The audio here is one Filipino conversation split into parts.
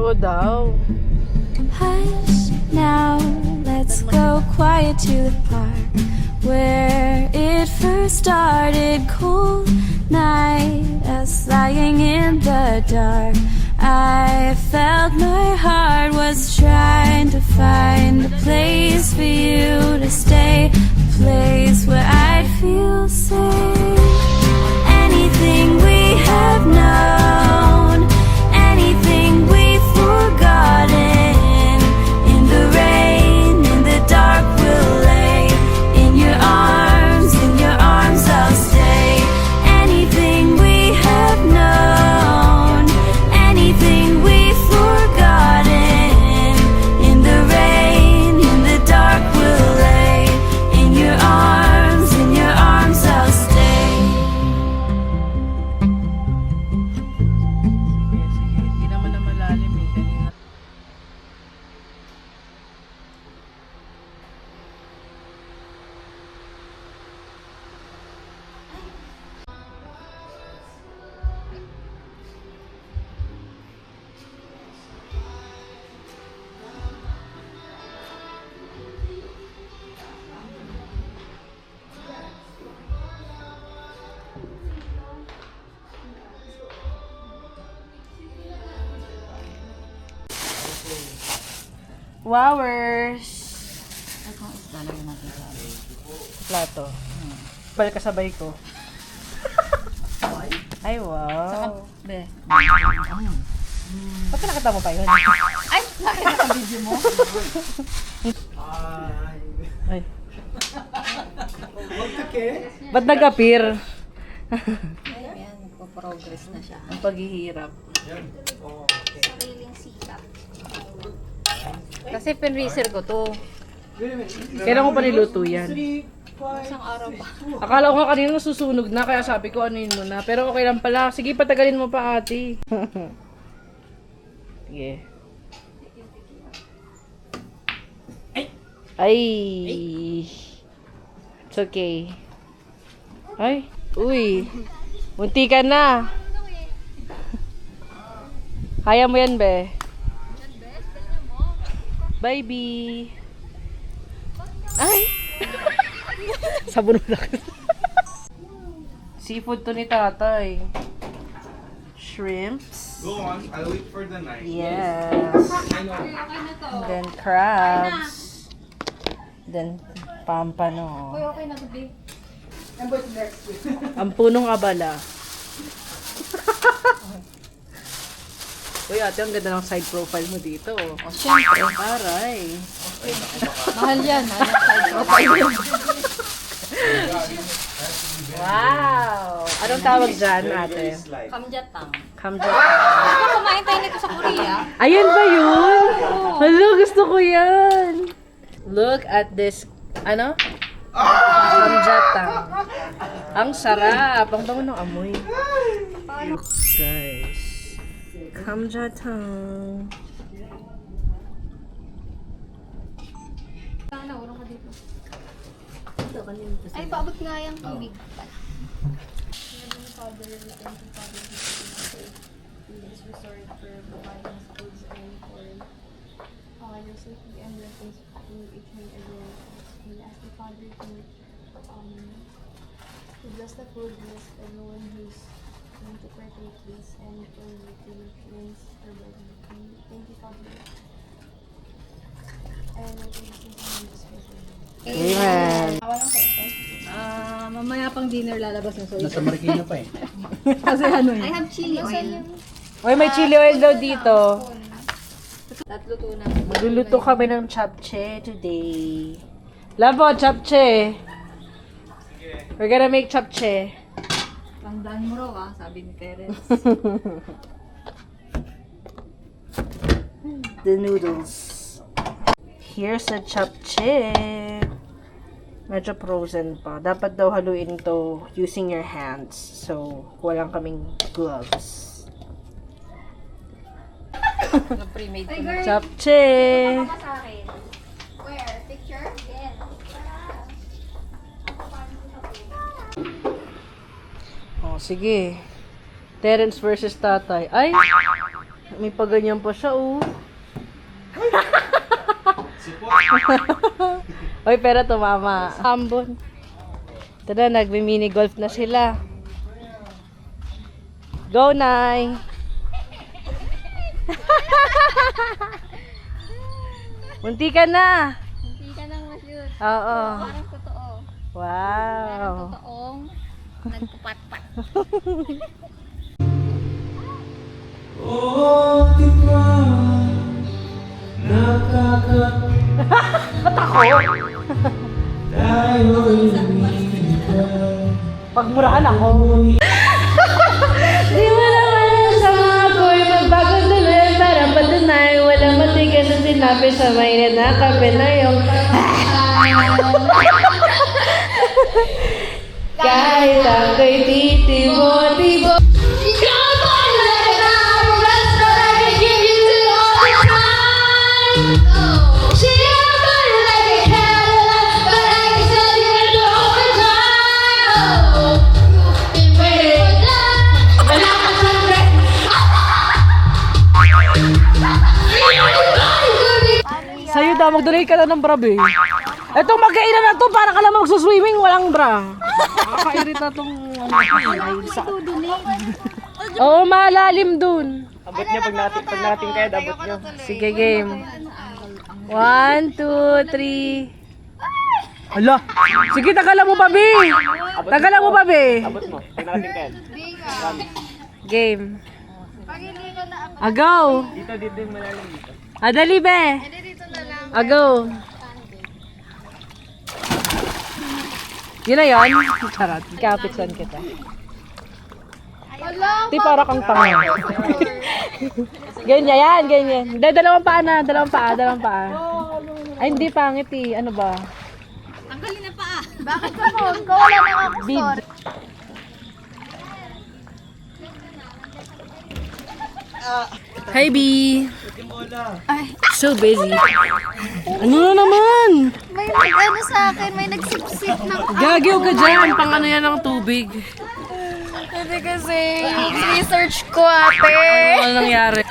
Oo daw. Hush, now let's go quiet to the park where it first started. Cool night, us lying in the dark. I felt my heart was trying to find a place for you to stay, a place where I'd feel safe. Anything we have known, anything we've forgotten, in the rain, in the dark we'll lay, in your arms I'll stay. Anything we have known, anything we've forgotten, in the rain, in the dark we'll lay, in your arms I'll stay. Hindi naman na malalim eh. Kanina. Wowers! Ay, kung isda na yung natin. Plato. Balik kasabay ko. Ay, wow. Be. Ba't nakita mo pa yun? Ay, nakita ka video mo? Ay. Ba't nag-appear? Ayan, nagpo-progress na siya. Ang paghihirap. Sariling sikap. Kasi pinreaser ko to. Kailan ko pa niluto yan? Isang araw pa. Akala ko nga kanina susunog na, kaya sabi ko anuin mo na. Pero okay lang pala. Sige, patagalin mo pa ate. Sige. Ay! It's okay. Ay! Uy! Munti ka na! Kaya mo yan, be. Bye, B. Ay! Sabon mo lang. Seafood to ni tatay. Shrimps. Go on, I'll wait for the night. Yes. And then crabs. Then pampano. Okay na to, babe. Ang punong abala. Uy, ate, ang ganda ng side profile mo dito. O, syempre. Aray. Mahal yan. Mahal yung side profile. Wow! Anong tawag dyan, ate? Kamjatang. Kamjat. Diba kumain tayo nito sa Korea? Ayan ba yun? Hello, gusto ko yan. Look at this, ano? Kamjatang. Ang sarap. Ang bango ng amoy. Guys. Kamjatang. Sana, urong ka dito. Ay, paabot nga yung tubig. Your safety and blessings to each and everyone else. We ask the Father to bless the food, bless everyone who's going to partake this, and for you to cleanse their body. And thank you, Father. And I thank you for this special. Amen. Mamaya pang dinner lalabas na sa Nasa Marikina pa eh. Kasi ano yun? I have chili oil. Uy, may chili oil daw dito. Tatlo to na. Magluluto kami ng chapche today. Labo, chapche. We're gonna make chapche. Tandaan mo raw sabi ni Terence. The noodles. Here's the chapche. Medyo frozen pa. Dapat daw haluin to using your hands. So, walang kaming gloves. Pre-made ko na. Chapche! Where? Picture? Yes. Oh, sige. Terence versus tatay. Ay! May paganyan pa siya, oh. Oy, pero tumama. Ambon. Tara, nagmi-mini golf na sila. Go, Nay! Munti ka na! Hindi ka nang ma-shoot. Oo. Parang totoo. Wow! Totoong nagpupatpat. Pagmurahan ako. Di mo naman sa mga ako'y magbago tuloy para patunay. Walang matigas ang sinabi sa mainit na kape na yung kahit ako'y titibo-tibo. Sa'yo daw, mag-donate ka na ng bra, be. Etong magkainan na to, para ka lang magsuswimming, walang bra. Nakakairita tong Oo, malalim dun. Abot niyo pag natin kaya, abot niyo. Sige, game. 1, 2, 3. Ala! Sige, tagalan mo pa, be. Tagalan mo pa, be. Abot mo, pag natin kaya. Game. Agaw. Dito yung malalim dito. Dali, be. Agaw. Yun na yun? Charot. Kapitsan kita. Di para kang tanga. Ganyan, yan, ganyan. Hindi, dalawang paa na. Dalawang paa. Ay, hindi pangit eh. Ano ba? Tanggalin na paa. Bakit ka mo? Ikaw wala nang ako. Bid. Hi, B. So busy. Ano na naman? May nag-ano sa akin, may nagsipsip ng Gagaw ka dyan. Pang ano yan ng tubig. Kasi research ko ate. Ano nangyari?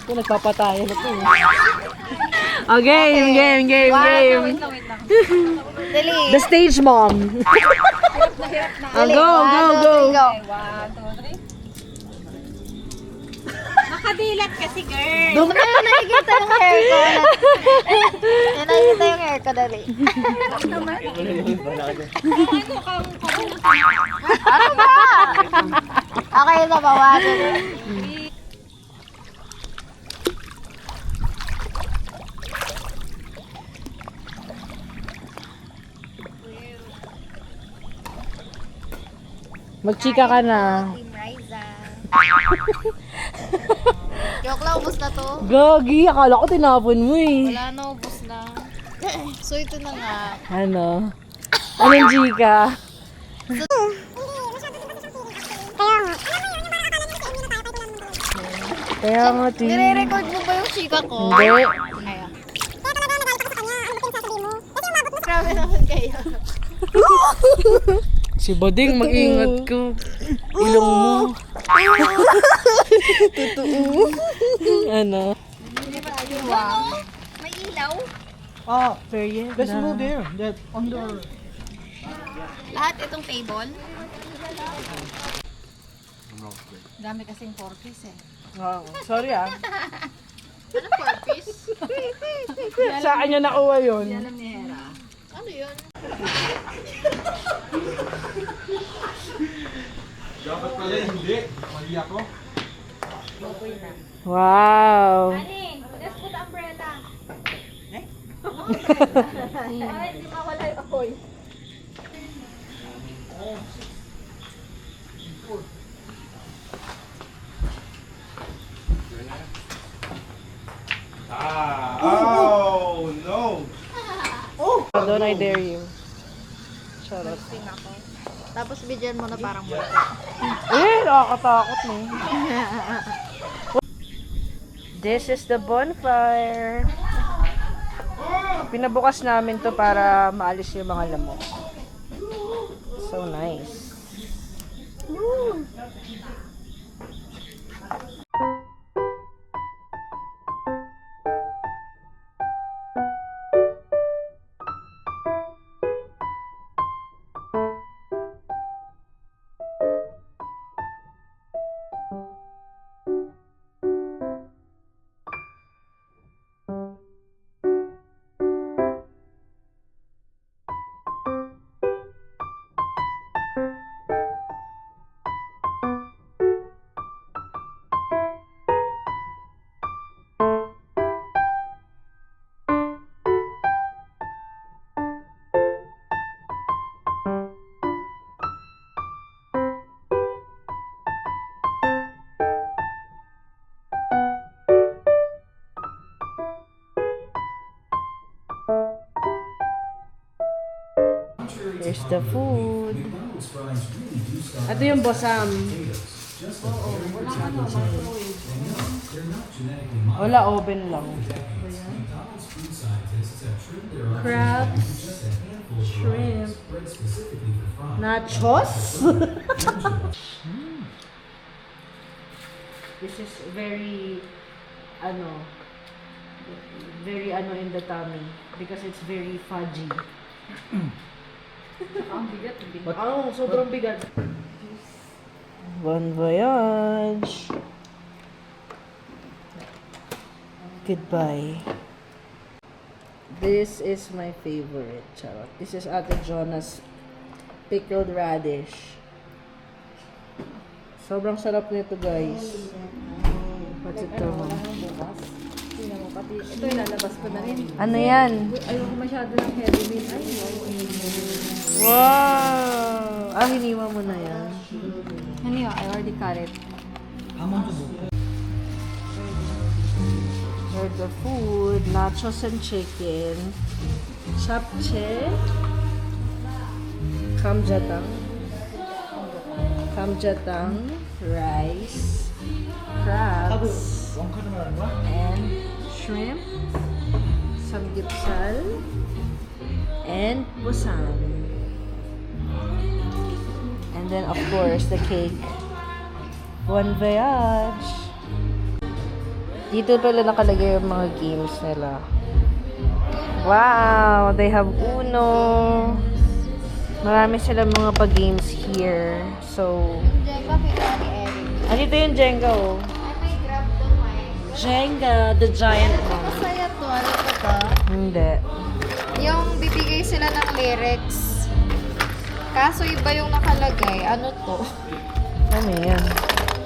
Ito, nagpapatayan ako. Game. Dali. The stage mom. Go. Nakadilat kasi girl. Dum- Nakikita yung hair ko. Nakikita yung hair ko, dali. Ano ba? Okay na, bawasan. Magchika ka na. Team Riza. Joke lang, ubos na to. Gagi, akala ko tinapon mo eh. Wala na, ubos na. So ito na nga. Ano? Anong chika? Kaya nga, Tin. Nire-record mo ba yung chika ko? Hindi. Kaya. Grabe naman kayo. Si Bading, mag-ingat ka. Ilong mo. Totoo. Ano? Wow. May ilaw? Oh, fair yan. Let's move there. That on the... Lahat itong table? Dami kasing 4-piece eh. Oh, sorry ah. Ano 4-piece? Saan niya nakuha yun? Ano yun? Dapat pala hindi. Mali ako. Wow. Aning, let's put umbrella. Ay, di mawala yung apoy. Oh, no. Don't I dare you. Charot. Tapos bigyan mo na parang mo. Nakakatakot mo. This is the bonfire. Pinabukas namin to para maalis yung mga lamok. So nice. the food. Ito yung bosam. Wala, oven lang. Crabs, shrimp, nachos. This is very, very in the tummy because it's very fudgy. Ang bigat, bigat. Sobrang bigat. Bon voyage. Goodbye. This is my favorite. Charot. This is Ate Jonas pickled radish. Sobrang sarap nito, guys. What's it called? Tingnan mo, pati ito ilalabas ko na rin. Ano yan? Ayoko masyado ng heavy meal. Ay, Wow! Hiniwa mo na yan. ano yun? I already cut it. Here's the food, nachos and chicken, japchae, kamjatang, rice, crabs, and shrimp, samgyeopsal, and bosan. And then of course the cake. Bon voyage! Dito pala nakalagay yung mga games nila. Wow! They have Uno. Marami silang mga pa-games here. So, Jenga, kita ni Eric. andito yung Jenga, oh. Ay, may grab to, may. Jenga, the giant one. Masaya to. Ano to ba? Hindi. Yung bibigay sila ng lyrics. Kaso iba yung nakalagay. Ano to? Ano yan?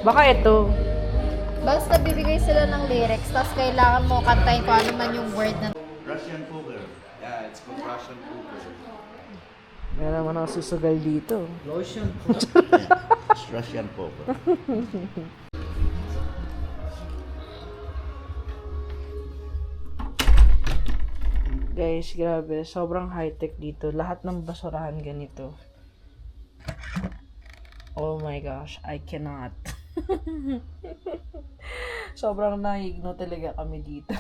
Baka ito. Basta bibigay sila ng lyrics, tapos kailangan mo kantahin kung ano man yung word na. Russian poker. Yeah, it's called Russian poker. Meron naman ako susugal dito. It's Russian poker. Guys, grabe. Sobrang high-tech dito. Lahat ng basurahan ganito. Oh my gosh, I cannot. Sobrang nahigno talaga kami dito.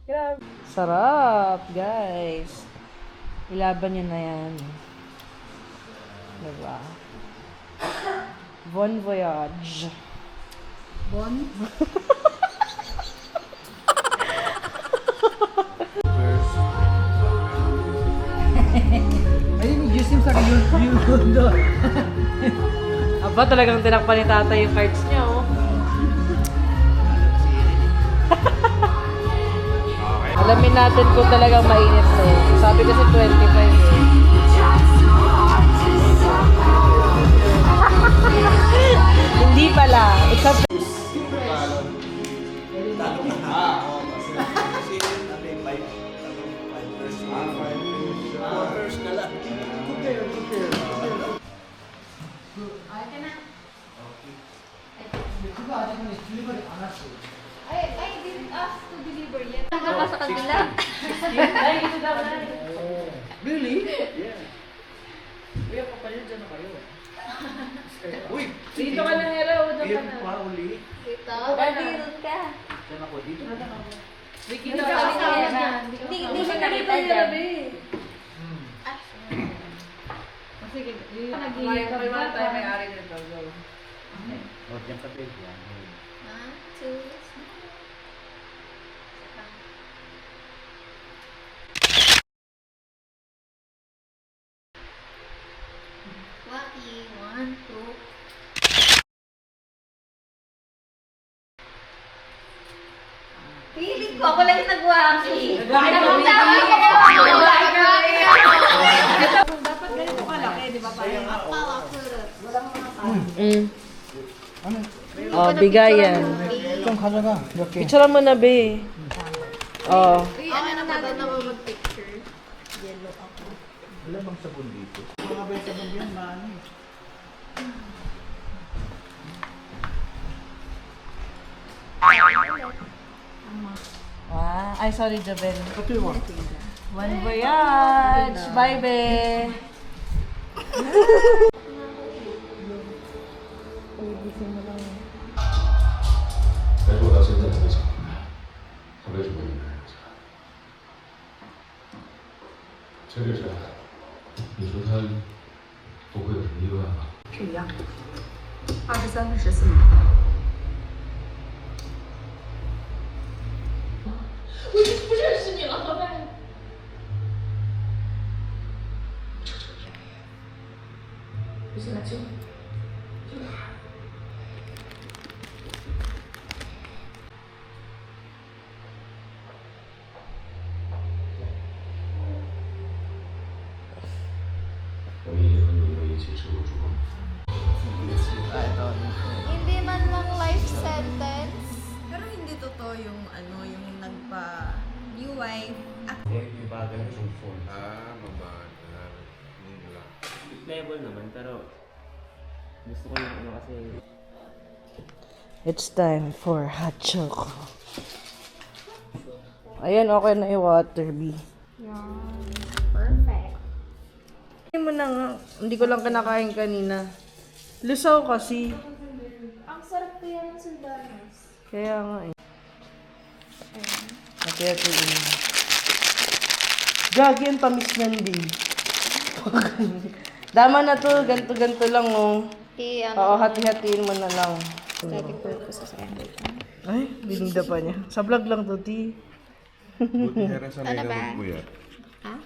Grabe. Sarap, guys. Ilaban nyo na yan. Diba? Bon voyage. Bon? Ayun, juice yung sa yun doon. Aba, talagang tinakpan ni tatay yung cards niya, oh. Alamin natin kung talagang mainit to. Sabi kasi 25 eh. Hindi pala. It's a... I didn't ask to deliver yet. Hanggang pa sa kanila. Ay, ito daw na. Really? Kuya, papalit dyan na kayo. Uy! Dito ka na, hello. Dito ka Ayun na. pa uli. Dito, meron ka. Diyan ako, dito na lang ako. Wiki Hindi na ka kasi. kasama dyan. Hindi siya nakita dyan. Sige, yung Kumain ka kayo mga tayo may-ari nito. Go. Oh, diyan ka tayo. Yan. 1, 2, Waki, 1, 2. Feeling ko, ako lang yung nag-waki. dapat ganito kalaki, di ba? Oh, bigayan. Itong halaga. Okay. Picture mo na, be. Oh. Ano na natin ako mag-picture? Wala bang sabon dito? Mga ba yung sabon yan, maano eh. Wow. Ay, sorry, Jabel. Ito yung one. Bon voyage! Bye, be! 你说他不会有什么意外吧？是一样的。23是14年。我一定和你们一起吃过烛光。 Hindi man lang life sentence. Pero hindi totoo yung ano, yung nagpa-new wife. Level naman, pero gusto ko yung ano kasi It's time for hot choco. Ayan, okay na yung water, B. Perfect. Hindi mo na nga. Hindi ko lang kinakain kanina. Lusaw kasi. Ang sarap kaya ng sandanas. Kaya nga eh. Hati-hati yun. Gagi, ang tamis ng di. Dama na to. Ganto-ganto lang oh. Oo, hati-hatiin mo na lang. Aesthetic purposes only. Ay, bininda pa niya. Sa vlog lang to, ti. Buti nga rin sanay ka magpuyat.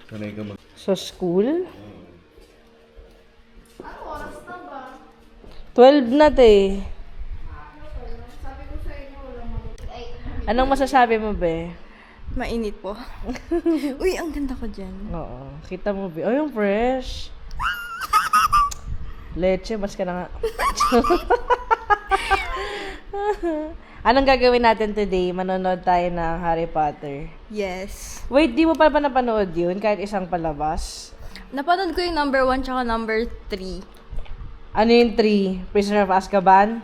Sanay ka mag... Sa school? 12 na, te. Anong masasabi mo, be? Mainit po. Uy, ang ganda ko dyan. Oo. Kita mo, be. Ay, yung fresh. Leche, mas ka na nga. Anong gagawin natin today? Manonood tayo ng Harry Potter. Yes. Wait, di mo pa napanood yun? Kahit isang palabas? Napanood ko yung number 1 tsaka number 3. Ano yung 3? Prisoner of Azkaban?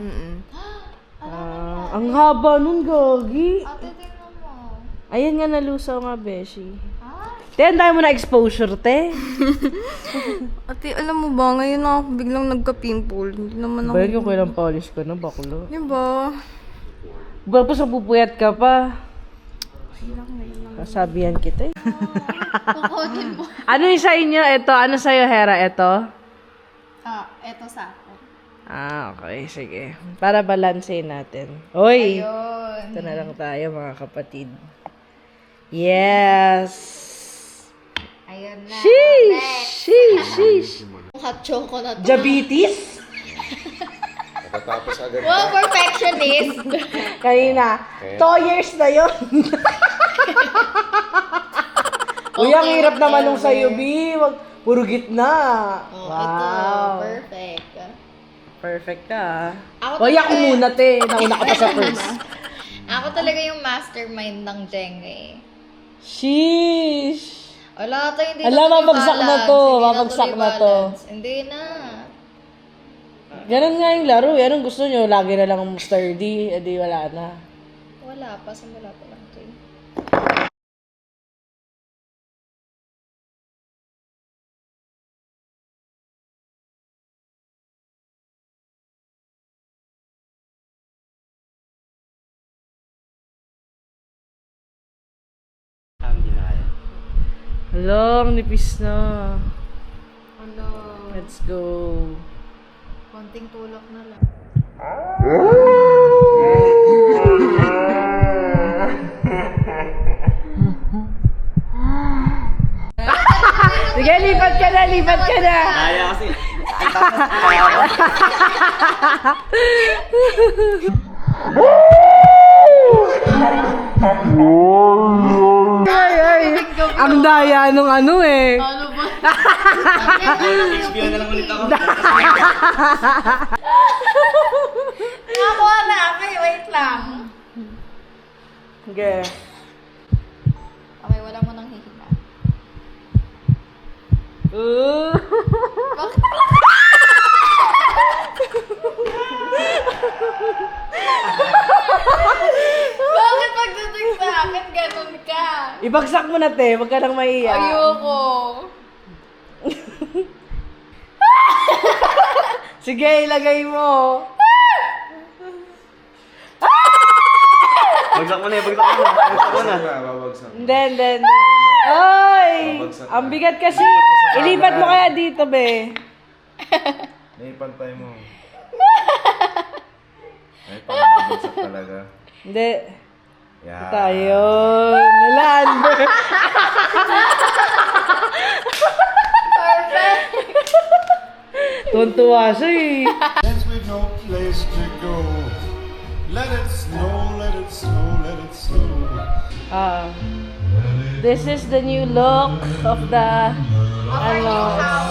Ang haba nun, gagi. Ate, tingnan mo. Ayan nga, nalusaw nga, Beshi. Te, ang dami mo na exposure, te. Ate, alam mo ba, ngayon ako biglang nagka-pimple. Hindi naman ako... Bayan yung kailang polish ka na, baklo. Diba? Tapos napupuyat ka pa. Kasabihan kita eh. Kukunin mo. Ano yung sa inyo? Ito, ano sa'yo, Hera? Ito? Eto sa akin. Okay, sige. Para balansein natin. Hoy! Ayun. Ito na lang tayo, mga kapatid. Yes! Ayun na. Sheesh! Sheesh! Hot choco na to. Diabetes? Natatapos agad Wow, perfectionist. Kanina. 2 years na yun. Uy, ang hirap naman nung sa'yo, B. Wag, puro gitna. Ito, perfect. Perfect ka. Ako Hoy, talaga- ako muna, te. Nauna ka pa sa first. Ako talaga yung mastermind ng Jenge. Sheesh! Wala tayo, hindi Ala, na tuloy mabagsak na balance. to. Hindi Mabagsak tuloy na to. balance. Hindi na. Ganun nga yung laro. Anong gusto nyo? Lagi na lang sturdy. Edi wala na. Wala pa. Simula pa lang to eh. hindi na kaya. Hello, ang nipis na. Hello. Let's go. Konting tulak na lang. Sige, lipat ka na, lipat ka na. Kaya kasi. Ay, ay. Ang daya nung ano eh. Ano ba? HBO na lang ulit ako. Nakakuha na ako eh. Wait lang. Okay. Okay, wala mo nang hihila. Bakit Bakit pagdating sa akin, ganun ka? Ibagsak mo na, te. Huwag ka nang maiiyak. Ayoko. Sige, ilagay mo. Bagsak mo na, bagsak mo na. Bagsak mo na. Babagsak. Hindi, hindi, hindi. Ay! Babagsak Ang na. bigat kasi. Lipat pa sa Ilipat mo kaya dito, be. Naipantay mo. Ay, parang mabagsak talaga. Hindi. Yan. Tayo. Nalander. Tuntua siya eh. Since we've no place to go, let it snow, let it snow, let it snow. This is the new look of the,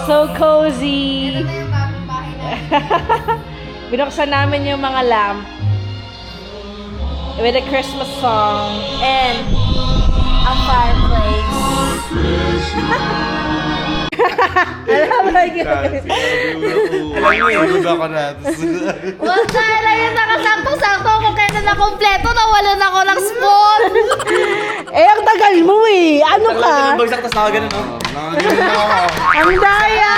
so cozy. Ito na yung bagong bahay namin. Binuksan namin yung mga lamp with a Christmas song and a fireplace. Alam mo yun? Alam ako na. Wag na yun, nakasakto-sakto ako kaya na kompleto, nawalan ako ng spoon. Eh, ang tagal mo eh. Ano ka? Bagsak tas nakaganon, no? Nakagaling na ako. Ang daya!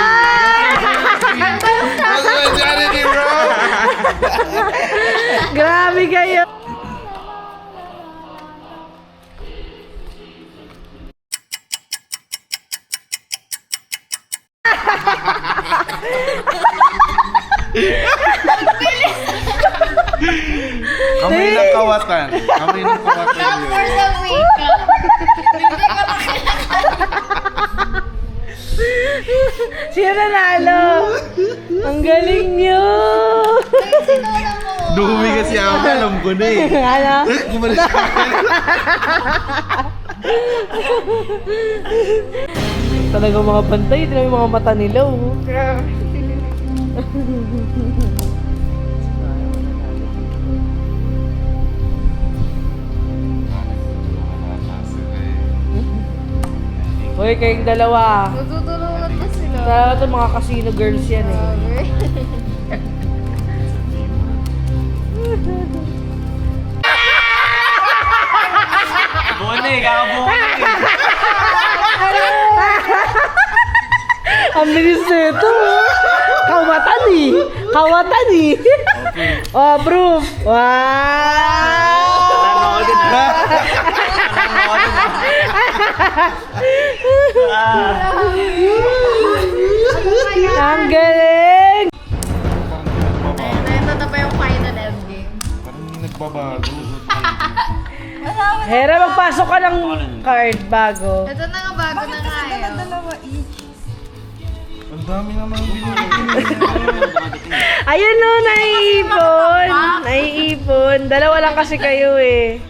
That's my charity, bro! Grabe kayo. Kamay ng kawatan. Kamay ng kawatan yun. For the week. Sino nanalo? Ang galing nyo! Sinuna mo. Dumi kasi ako, alam ko na eh. Ano? Kumalis ka. Talaga mga pantay, ito na yung mga mata nila. Oh. Hoy, kayong dalawa. Matutulungan na sila. Talaga ito mga casino girls yan eh. Buwan na eh, kakabuwan na eh. Ang bilis na ito. Kawatan eh. Kawatan eh. Oh, proof. Wow! Tama ko din ah. Tama ko din Ang galing! Ito na pa yung final ending. Parang nagbabago. Hera, magpasok ka ng card bago. Ito na nga bago na nga eh. Ang dami naman binili. Ayun no, naiipon. Naiipon. Dalawa lang kasi kayo eh.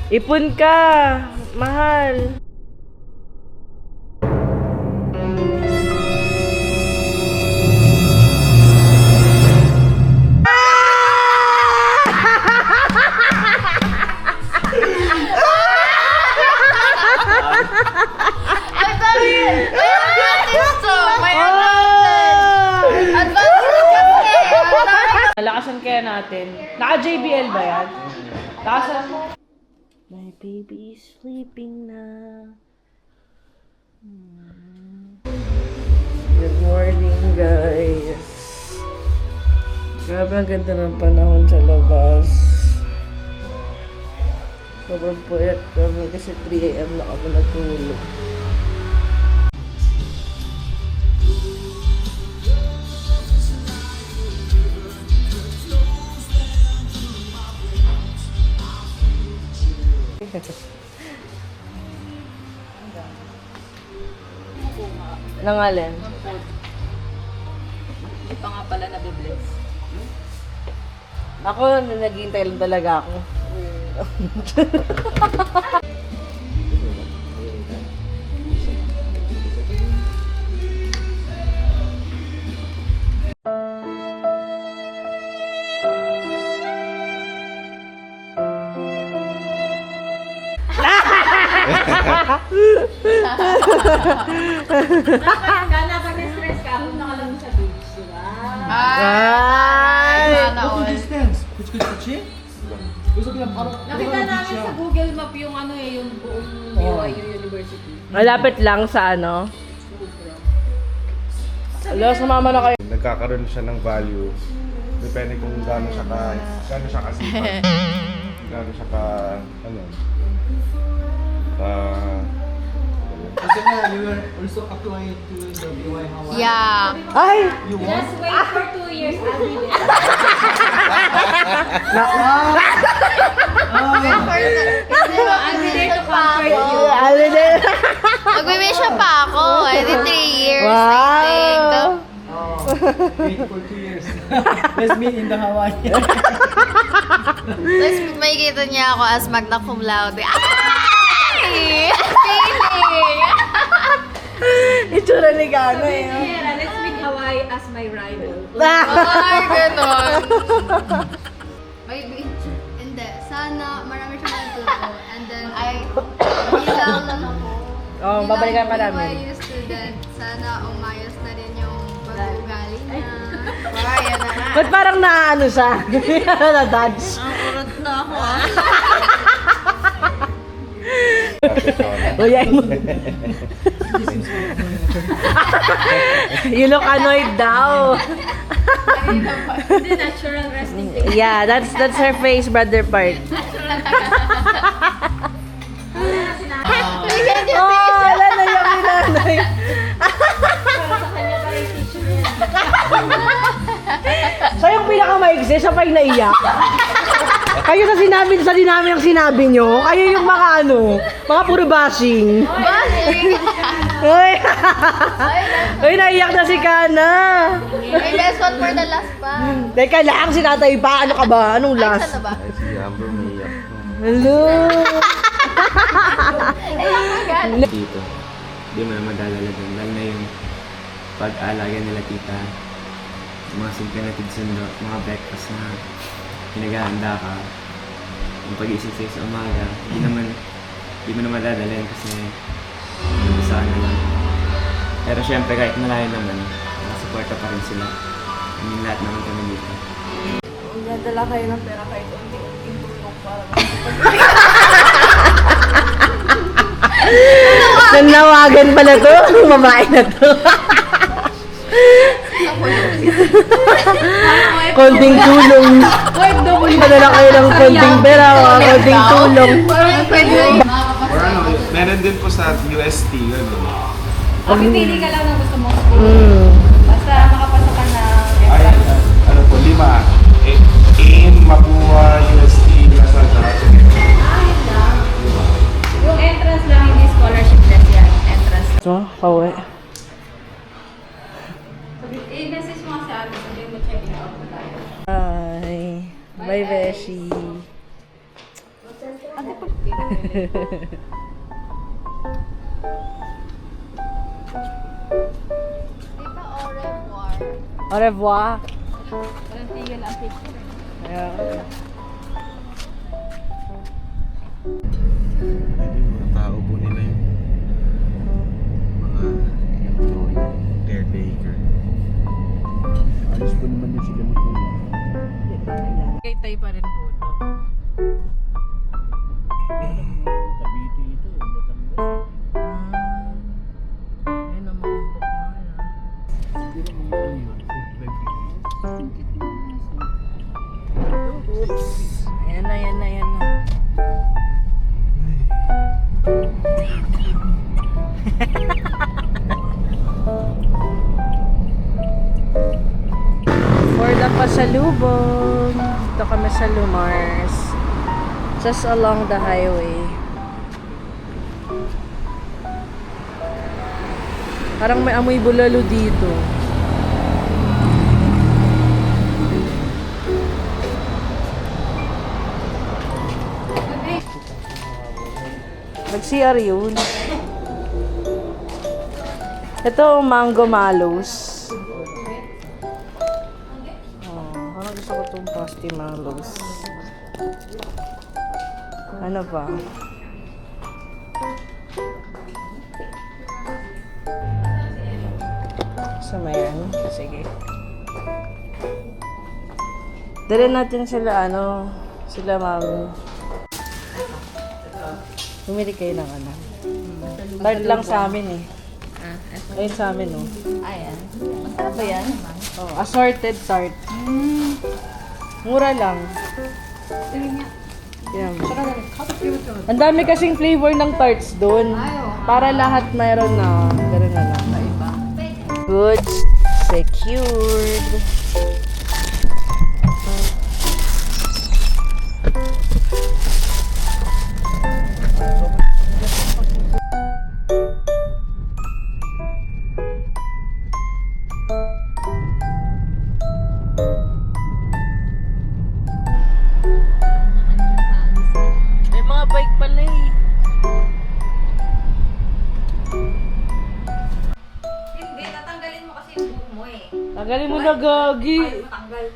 Ipon ka. Mahal. Ang dami! Advantage to! May advantage kasi! Malakasan kaya natin. Naka-JBL ba yan? Lakasan mo. My baby is sleeping na. Good morning, guys. Grabe ang ganda ng panahon sa labas. Sobrang puyat kami kasi 3 AM na kami natulog. Nangalin? Hindi pa nga pala nabibless. Ako, naghihintay lang talaga ako. Kala pag na-stress ka, punta ka lang sa beach, di ba? Ay! What's the distance? Which could you check? Nakita namin sa Google Map yung ano eh, yung buong BYU University. Malapit lang sa ano. Hello, sumama na kayo. Nagkakaroon siya ng value. Depende kung gaano siya kasipag. Gaano siya ka, ano, Kasi nga, you were also applying to the BY Hawaii. Yeah. Ay! You want? Just wait for 2 years, I'll be there. I'll be there to comfort you. Magbe-wish pa ako. Every 3 years. I think. Wow! Wait for 2 years. Let's meet in the Hawaii. Tapos makikita niya ako as magna cum laude. Ay! Feeling! Itsura ni Gano eh. Sierra, let's meet Hawaii as my rival. Ay, ganon. Hindi. Sana marami siyang matuto. And then, bilang Oh, babalikan pa namin. BYU student, sana umayos na rin yung pag-ugali niya. Ayan na nga. Ba't parang naano siya? Na-dodge. Ang urot na ako. Uyay mo. You look annoyed daw. Hindi, natural resting face. Yeah, that's her face, brother part. Oh, wala na yung inanay. Siya yung pinakamaigsi, siya pa yung naiyak. Kayo sa dinami ang sinabi nyo, kayo yung mga mga puro bashing. Bashing! Uy! Uy, naiyak na si Kana. May best one for the last pa. Teka lang, si Tatay pa. Ano ka ba? Anong Ay, last? saan na ba? Si Amber may iyak. Hello! Dito. Di mo na madalala doon. Lalo na yung pag-aalaga nila tita. Mga simple na tidsundo, mga breakfast na pinaghahanda ka. Yung pag-iisip sa'yo sa umaga, di mo na madadalhin kasi saan na lang. Pero syempre kahit malayo naman, nakasuporta pa rin sila. Yung lahat naman kami dito. Nadala kayo ng pera kahit unting tulong para Nanawagan pala to. Babae na to. Konting tulong. Padala kayo ng konting pera. Konting tulong. Or ano, meron din po sa UST, ano. Pipili ka lang ng gusto mong school. Basta makapasok ka na. Ay, ano po, 5. AIM, Mapua, UST, Lazada. Yung entrance lang, hindi scholarship test yan. Entrance. So, kawe. I-message mo kasi ate, sabi mo check it out na tayo. Bye. Bye, Beshi. Di ba au revoir? Au revoir. Walang tigil ang picture. Yeah. Mga tao po nila yung mga employee, caretaker. Ayos po naman yung sila magkulang. Kay pa rin po. Cavite ito, Batangas. Ayun ang mga mahal. Siguro mga ano yun, 45 degrees. Oops. Ayan na, ayan na, ayan na. For the pasalubong, dito kami sa Lumars. Just along the highway. Parang may amoy bulalo dito. Nag-CR yun. Ito, mango mallows. Oh, parang gusto ko itong pasty mallows. Ano ba? Sa mayan? Sige. Dali natin sila, sila mami. Bumili kayo ng ano. Tart lang sa amin eh. Ayun sa amin oh. Ayan. Masarap ba yan? Oh, assorted tart. Mura lang. Yan. Ang dami kasing flavor ng tarts doon. Para lahat mayroon na. Ganun na lang. Goods secured. May mga bike pala eh. Hindi, tatanggalin mo kasi yung buhok mo eh. Tagalin mo na, Gagi. Matanggal.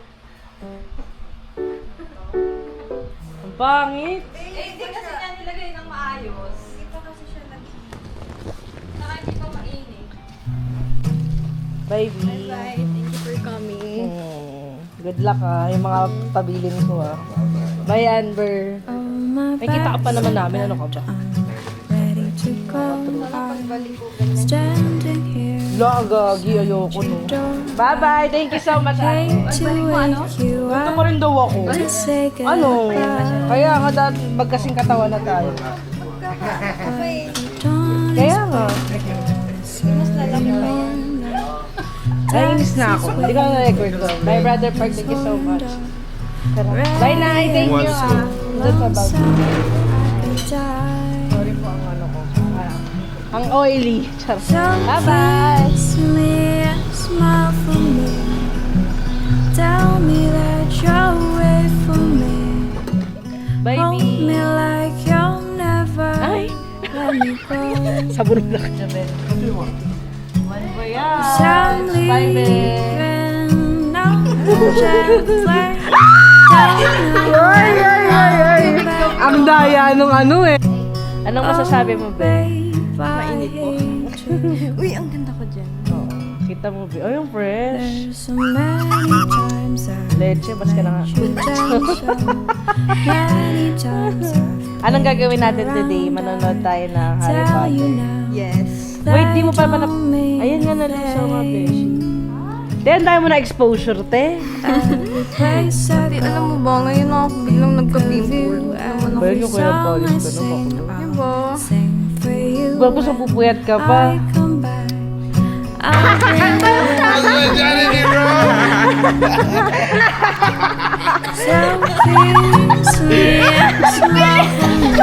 Ang pangit. Eh, hindi kasi niya nilagay ng maayos. Hindi pa kasi siya saka hindi pa mainit. Bye, B. Bye. Thank you for coming. Good luck yung mga pabilin ko Bye, Amber. May kita ka pa naman namin. Ano ka ba? Ready to go. Standing here. Wala, Gagi. Ayoko no. Bye-bye. Thank you so much. Hate to wake you Gusto up ko rin daw ako. to say Ano? goodbye. Kaya nga magkasing katawan na tayo. Kaya nga. Nainis na ako. Hindi ko na-record ko. Bye, Brother Park. Thank you so much. Bye, Nay. Thank you. That's about it. Sorry po ang ano ko. Ang oily. Charot. Bye-bye. Kiss me and smile for me. Tell me that you're away from me. Hold me Bye, like you'll never Ay. let me go. Sabon na ka na, Ben. One ba yan? I'm Bye, Ben. leaving now. Gently. Ang daya nung ano eh. Anong masasabi mo, Ben? Mainit po. Uy, ang ganda ko dyan. Oo. Kita mo, Ben. Oh, yung fresh. There's so many times Leche, bas ka na nga. many times Anong gagawin natin today? Manonood tayo ng Harry tell you Potter. now. Yes. Wait, di mo pa na... Ayan nga nalisaw nga, Beshi. Te, ang dami mo na exposure, te. Place of Di, alam mo ba, ngayon ako biglang nagka-pimple. Naman ako. Ba yun yung kuya polish ko, no? Makulo. Yun ba? sing for you. Bago sa pupuyat ka pa. I come back. I'll bring so kiss me and smile for me.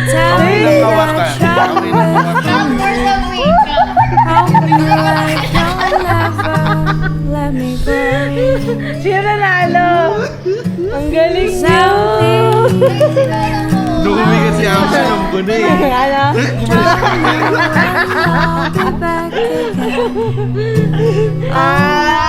Tell me that you're Hold me like you'll never let me go. Sino nanalo? Ang galing niyo! Nung humigas si Amber, alam ko na eh. Ano? I'll be back again. Ah!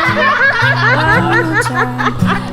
One more time.